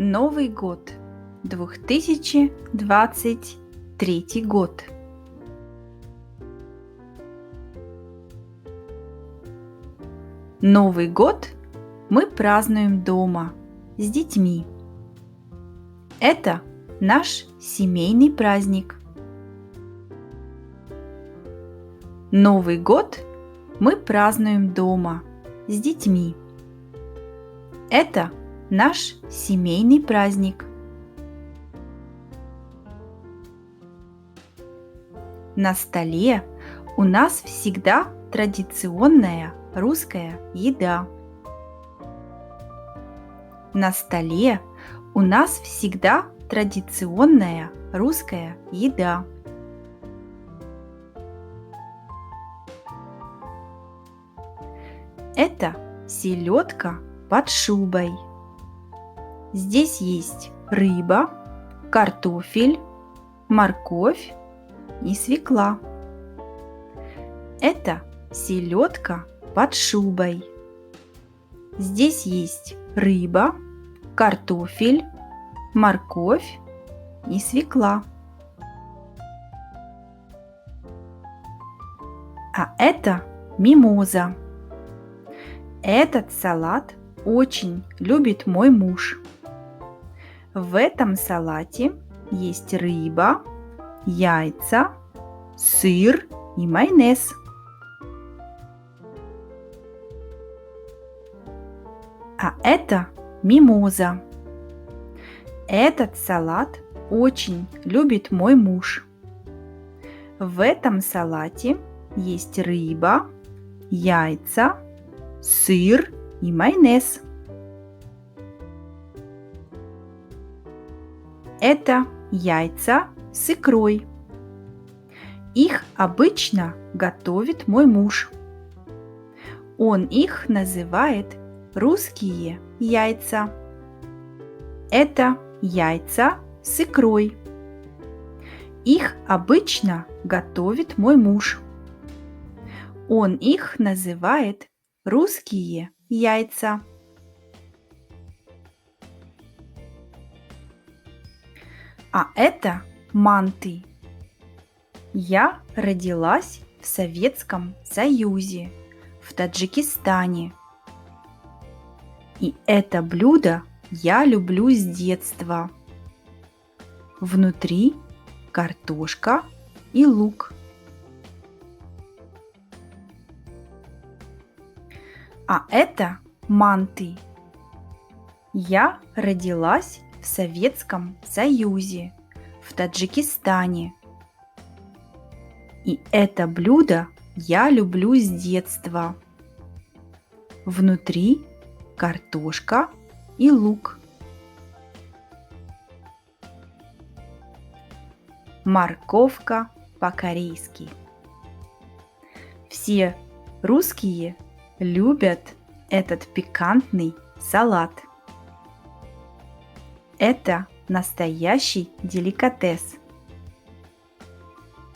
Новый год. 2023 год. Новый год мы празднуем дома с детьми. Это наш семейный праздник. Новый год мы празднуем дома с детьми. Это наш семейный праздник. На столе у нас всегда традиционная русская еда. На столе у нас всегда традиционная русская еда. Это селедка под шубой. Здесь есть рыба, картофель, морковь и свекла. Это селедка под шубой. Здесь есть рыба, картофель, морковь и свекла. А это мимоза. Этот салат очень любит мой муж. В этом салате есть рыба, яйца, сыр и майонез. А это мимоза. Этот салат очень любит мой муж. В этом салате есть рыба, яйца, сыр и майонез. Это яйца с икрой. Их обычно готовит мой муж. Он их называет русские яйца. Это яйца с икрой. Их обычно готовит мой муж. Он их называет русские яйца. А это манты. Я родилась в Советском Союзе, в Таджикистане. И это блюдо я люблю с детства. Внутри картошка и лук. А это манты. Я родилась в Советском Союзе, в Таджикистане. И это блюдо я люблю с детства. Внутри картошка и лук. Морковка по-корейски. Все русские любят этот пикантный салат. Это настоящий деликатес.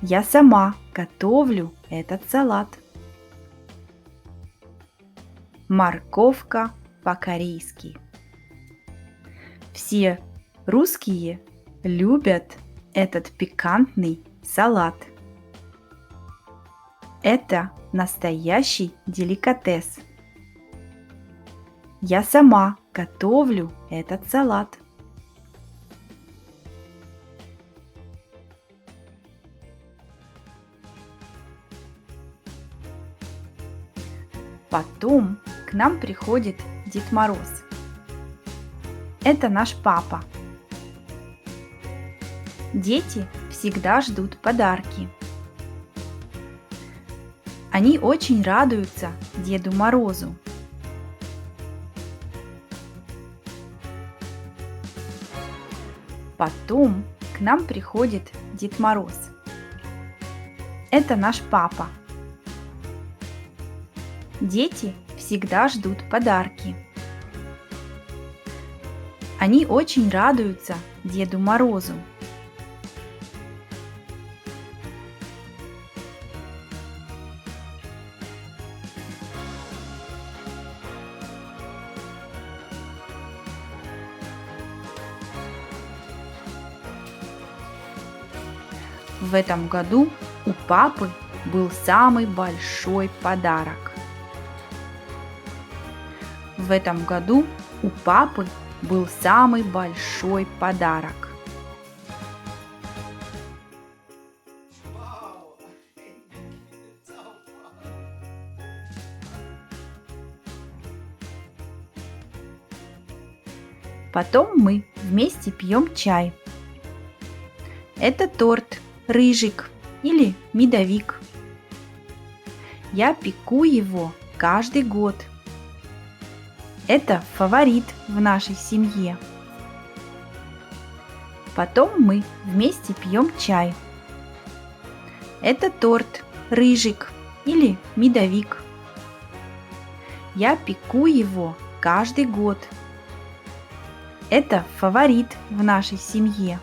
Я сама готовлю этот салат. Морковка по-корейски. Все русские любят этот пикантный салат. Это настоящий деликатес. Я сама готовлю этот салат. Потом к нам приходит Дед Мороз. Это наш папа. Дети всегда ждут подарки. Они очень радуются Деду Морозу. Потом к нам приходит Дед Мороз. Это наш папа. Дети всегда ждут подарки. Они очень радуются Деду Морозу. В этом году у папы был самый большой подарок. В этом году у папы был самый большой подарок. Потом мы вместе пьем чай. Это торт, рыжик или медовик. Я пеку его каждый год. Это фаворит в нашей семье. Потом мы вместе пьем чай. Это торт, рыжик или медовик. Я пеку его каждый год. Это фаворит в нашей семье.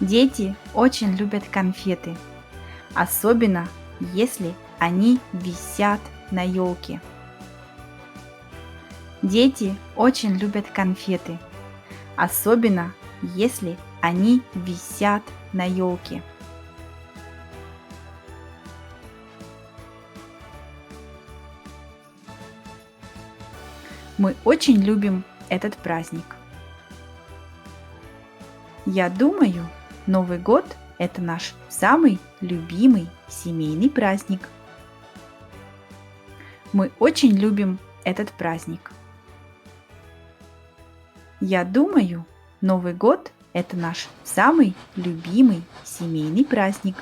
Дети очень любят конфеты, особенно если они висят на елке. Дети очень любят конфеты, особенно если они висят на елке. Мы очень любим этот праздник. Я думаю, Новый год – это наш самый любимый семейный праздник. Мы очень любим этот праздник. Я думаю, Новый год – это наш самый любимый семейный праздник.